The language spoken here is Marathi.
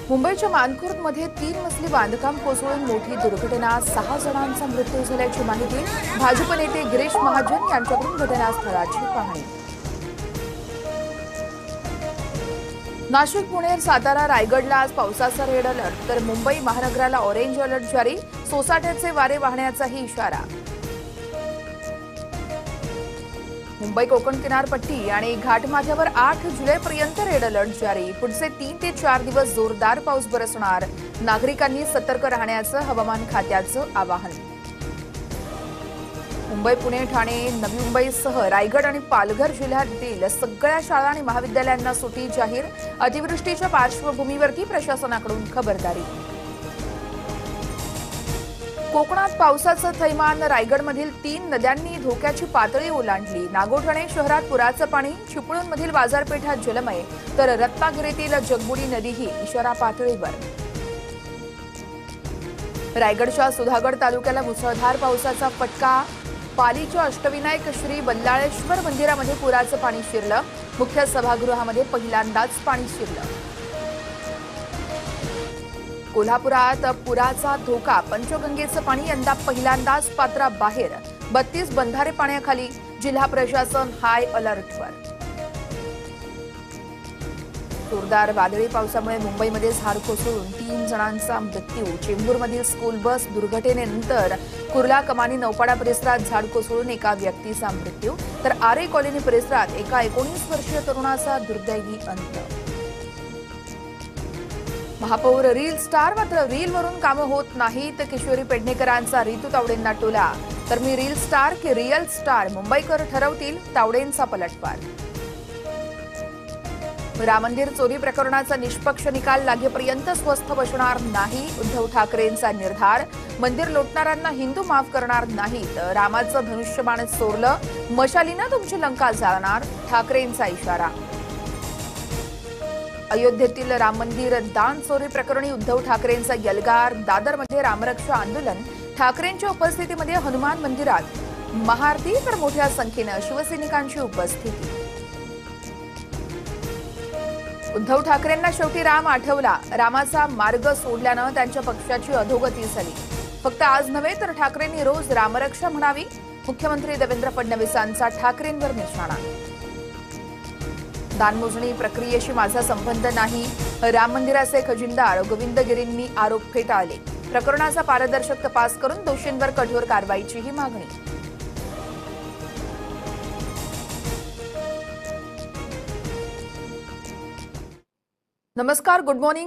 मुंबईच्या मानखुर्दमध्ये 3 मजली बांधकाम कोसळून मोठी दुर्घटना, 6 जणांचा मृत्यू झाल्याची माहिती। भाजप नेते गिरीश महाजन यांच्याकडून घटनास्थळाची पाहणी। नाशिक, पुणे, सातारा, रायगडला आज पावसाचा रेड अलर्ट, तर मुंबई महानगराला ऑरेंज अलर्ट जारी। सोसाट्याचे वारे वाहण्याचाही इशारा। मुंबई कोकण किनारपट्टी आणि घाटमाथ्यावर 8 जुलैपर्यंत रेड अलर्ट जारी। पुढचे 3 ते 4 दिवस जोरदार पाऊस बरसणार, नागरिकांनी सतर्क राहण्याचं हवामान खात्याचं आवाहन। मुंबई, पुणे, ठाणे, नवी मुंबईसह रायगड आणि पालघर जिल्ह्यातील सगळ्या शाळा आणि महाविद्यालयांना सुट्टी जाहीर। अतिवृष्टीच्या पार्श्वभूमीवरती प्रशासनाकडून खबरदारी। कोकणात पावसाचं थैमान, रायगडमधील 3 नद्यांनी धोक्याची पातळी ओलांडली। नागोठणे शहरात पुराचं पाणी, चिपळूणमधील बाजारपेठा जलमय, तर रत्नागिरीतील जगबुडी नदीही इशारा पातळीवर। रायगडच्या सुधागड तालुक्याला मुसळधार पावसाचा फटका, पालीच्या अष्टविनायक श्री बल्लाळेश्वर मंदिरामध्ये पुराचं पाणी शिरलं। मुख्य सभागृहामध्ये पहिल्यांदाच पाणी शिरलं। कोल्हापुरात पुराचा धोका, पंचगंगेचं पाणी यंदा पहिल्यांदाच पात्राबाहेर। 32 बंधारे पाण्याखाली, जिल्हा प्रशासन हाय अलर्टवर। जोरदार वादळी पावसामुळे मुंबईमध्ये झाड कोसळून 3 जणांचा मृत्यू। चेंबूरमधील स्कूल बस दुर्घटनेनंतर कुर्ला कमानी नौपाडा परिसरात झाड कोसळून एका व्यक्तीचा मृत्यू, तर आरे कॉलनी परिसरात एका 19 वर्षीय तरुणाचा दुर्दैवी अंत। महापौर रील स्टार, मात्र रीलवरून कामं होत नाहीत। किशोरी पेडणेकरांचा रितू तावडेंना टोला, तर मी रील स्टार की रिअल स्टार, मुंबईकर ठरवतील, तावडेंचा पलटवार। राम मंदिर चोरी प्रकरणाचा निष्पक्ष निकाल लागेपर्यंत स्वस्थ बसणार नाही, उद्धव ठाकरेंचा निर्धार। मंदिर लुटणाऱ्यांना हिंदू माफ करणार नाहीत, रामाचं धनुष्यबाण सोडलं, मशालीनं तुमची लंका जाळणार, ठाकरेंचा इशारा। अयोध्येतील राम मंदिर दान चोरी प्रकरणी उद्धव ठाकरेंचा यलगार, दादरमध्ये रामरक्षा आंदोलन, ठाकरेंच्या उपस्थितीमध्ये हनुमान मंदिरात महाआरती, तर मोठ्या संख्येनं शिवसैनिकांची उपस्थिती। उद्धव ठाकरेंना शेवटी राम आठवला, रामाचा मार्ग सोडल्यानं त्यांच्या पक्षाची अधोगती झाली। फक्त आज नव्हे तर ठाकरेंनी रोज रामरक्षा म्हणावी, मुख्यमंत्री देवेंद्र फडणवीसांचा ठाकरेंवर निशाणा। दानमोजणी प्रक्रियेशी माझा संबंध नाही, राम मंदिराचे खजिनदार गोविंद गिरींनी आरोप फेटाळले। प्रकरणाचा पारदर्शक तपास करून दोषींवर कठोर कारवाईचीही मागणी। नमस्कार, गुड मॉर्निंग।